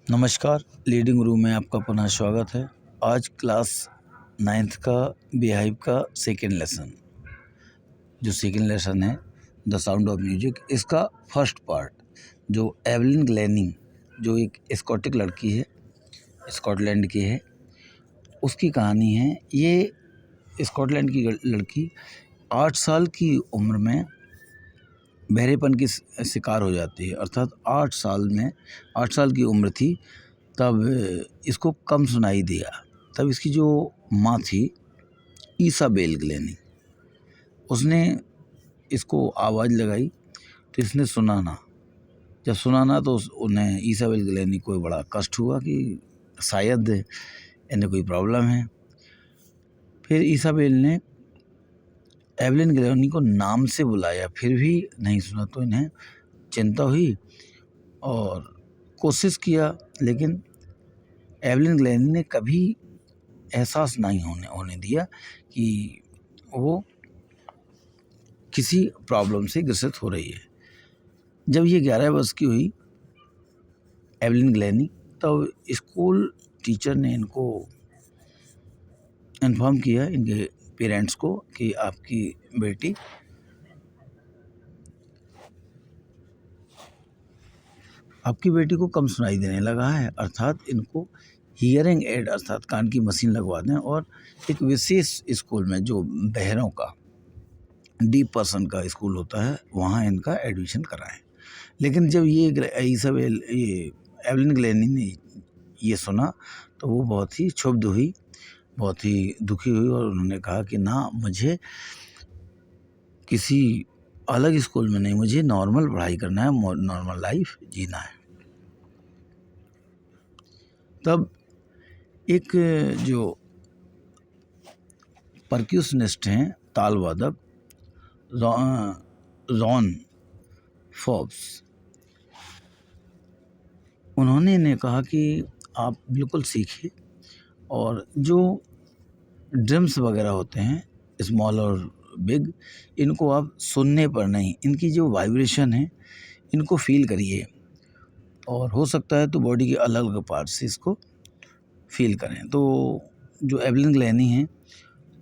नमस्कार। Leading room में आपका पुनः स्वागत है। आज क्लास 9th का बिहाइव का सेकेंड लेसन, जो सेकेंड लेसन है द साउंड ऑफ म्यूजिक, इसका फर्स्ट पार्ट जो एवलिन ग्लेनिंग, जो एक स्कॉटिक लड़की है, स्कॉटलैंड की है, उसकी कहानी है। ये स्कॉटलैंड की लड़की 8 साल की उम्र में बहरेपन की शिकार हो जाती है। अर्थात 8 साल की उम्र थी तब इसको कम सुनाई दिया। तब इसकी जो माँ थी ईसाबेल ग्लेनी, उसने इसको आवाज़ लगाई तो इसने सुना ना। जब सुना ना तो उन्हें ईसाबेल ग्लेनी को बड़ा कष्ट हुआ कि शायद इन्हें कोई प्रॉब्लम है। फिर ईसाबेल ने एवलिन ग्लेनी को नाम से बुलाया, फिर भी नहीं सुना तो इन्हें चिंता हुई और कोशिश किया, लेकिन एवलिन ग्लेनी ने कभी एहसास नहीं होने दिया कि वो किसी प्रॉब्लम से ग्रसित हो रही है। जब ये 11 वर्ष की हुई एवलिन ग्लेनी, तो स्कूल टीचर ने इनको इन्फॉर्म किया, इनके पेरेंट्स को, कि आपकी बेटी को कम सुनाई देने लगा है, अर्थात इनको हियरिंग एड अर्थात कान की मशीन लगवा दें और एक विशेष स्कूल में जो बहरों का डीप पर्सन का स्कूल होता है वहाँ इनका एडमिशन कराएं। लेकिन जब ये एवलिन ग्लेनी ने ये सुना तो वो बहुत ही क्षुब्ध हुई, बहुत ही दुखी हुई और उन्होंने कहा कि ना, मुझे किसी अलग स्कूल में नहीं, मुझे नॉर्मल पढ़ाई करना है, नॉर्मल लाइफ जीना है। तब एक जो परक्यूशनिस्ट हैं, ताल वादक रॉन फोर्ब्स, उन्होंने इन्हें कहा कि आप बिल्कुल सीखिए और जो ड्रम्स वगैरह होते हैं स्मॉल और बिग, इनको आप सुनने पर नहीं, इनकी जो वाइब्रेशन है इनको फील करिए और हो सकता है तो बॉडी के अलग अलग पार्ट से इसको फील करें। तो जो एवलिन ग्लेनी है,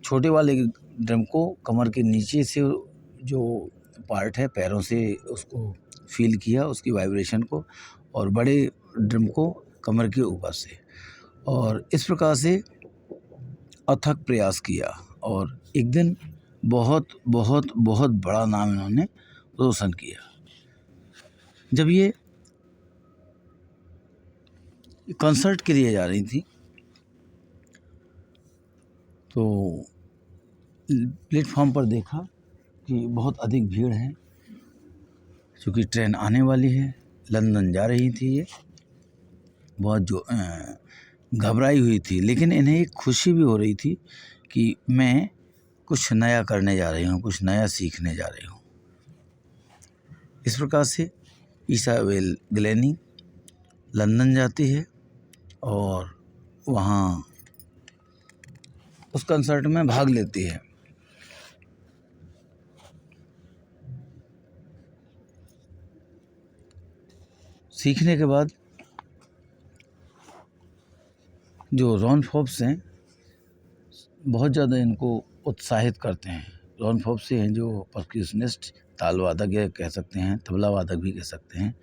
छोटे वाले ड्रम को कमर के नीचे से जो पार्ट है पैरों से उसको फील किया, उसकी वाइब्रेशन को, और बड़े ड्रम को कमर के ऊपर से, और इस प्रकार से अथक प्रयास किया और एक दिन बहुत बहुत बहुत बड़ा नाम इन्होंने रोशन किया। जब ये कंसर्ट के लिए जा रही थी तो प्लेटफॉर्म पर देखा कि बहुत अधिक भीड़ है, क्योंकि ट्रेन आने वाली है, लंदन जा रही थी। ये बहुत जो घबराई हुई थी, लेकिन इन्हें एक खुशी भी हो रही थी कि मैं कुछ नया करने जा रही हूँ, कुछ नया सीखने जा रही हूँ। इस प्रकार से ईसाबेल ग्लेनी लंदन जाती है और वहाँ उस कंसर्ट में भाग लेती है। सीखने के बाद जो रॉन फोर्ब्स हैं बहुत ज़्यादा इनको उत्साहित करते हैं। रॉन फोर्ब्स हैं जो परक्यूशनिस्ट, ताल वादक या कह सकते हैं, तबला वादक भी कह सकते हैं,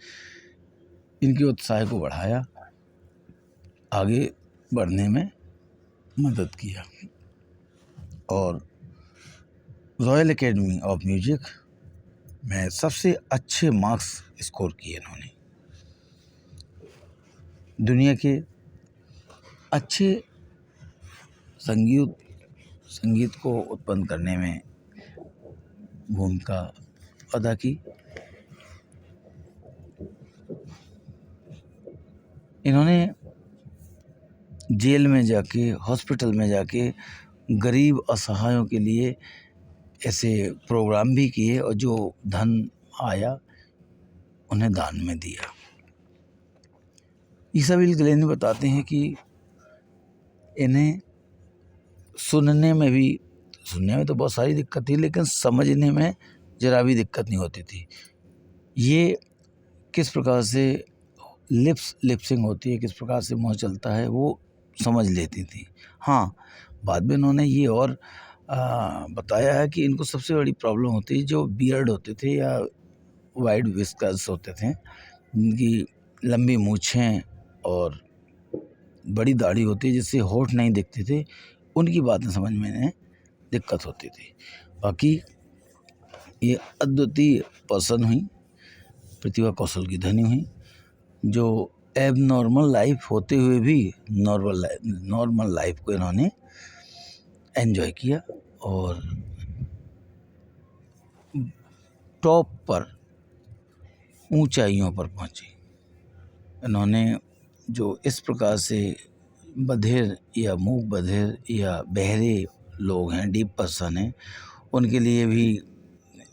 इनके उत्साह को बढ़ाया, आगे बढ़ने में मदद किया और रॉयल एकेडमी ऑफ म्यूजिक में सबसे अच्छे मार्क्स स्कोर किए इन्होंने। दुनिया के अच्छे संगीत को उत्पन्न करने में भूमिका अदा की। इन्होंने जेल में जाके, हॉस्पिटल में जाके गरीब असहायों के लिए ऐसे प्रोग्राम भी किए और जो धन आया उन्हें दान में दिया। ईसाबेल ग्लेनी बताते हैं कि इन्हें सुनने में तो बहुत सारी दिक्कत थी, लेकिन समझने में ज़रा भी दिक्कत नहीं होती थी। ये किस प्रकार से लिपसिंग होती है, किस प्रकार से मुँह चलता है, वो समझ लेती थी। हाँ, बाद में उन्होंने ये और बताया है कि इनको सबसे बड़ी प्रॉब्लम होती है जो बियर्ड होते थे या वाइड विस्कर्स होते थे, जिनकी लंबी मूछें और बड़ी दाढ़ी होती है जिससे होठ नहीं दिखते थे, उनकी बातें समझ में इन्हें दिक्कत होती थी। बाकी ये अद्वितीय पर्सन हुई, प्रतिभा कौशल की धनी हुई, जो एबनॉर्मल लाइफ होते हुए भी नॉर्मल लाइफ को इन्होंने एंजॉय किया और टॉप पर, ऊंचाइयों पर पहुंची। इन्होंने जो इस प्रकार से बधिर या मूक बधिर या बहरे लोग हैं, डीप पर्सन हैं, उनके लिए भी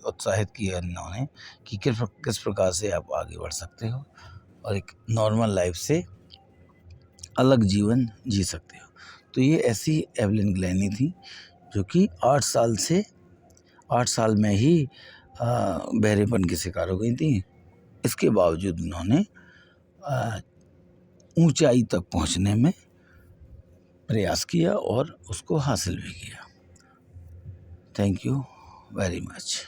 उत्साहित किया इन्होंने कि किस प्रकार से आप आगे बढ़ सकते हो और एक नॉर्मल लाइफ से अलग जीवन जी सकते हो। तो ये ऐसी एवलिन ग्लैनी थी जो कि 8 साल में ही बहरेपन की शिकार हो गई थी। इसके बावजूद उन्होंने ऊंचाई तक पहुंचने में प्रयास किया और उसको हासिल भी किया। Thank you very much.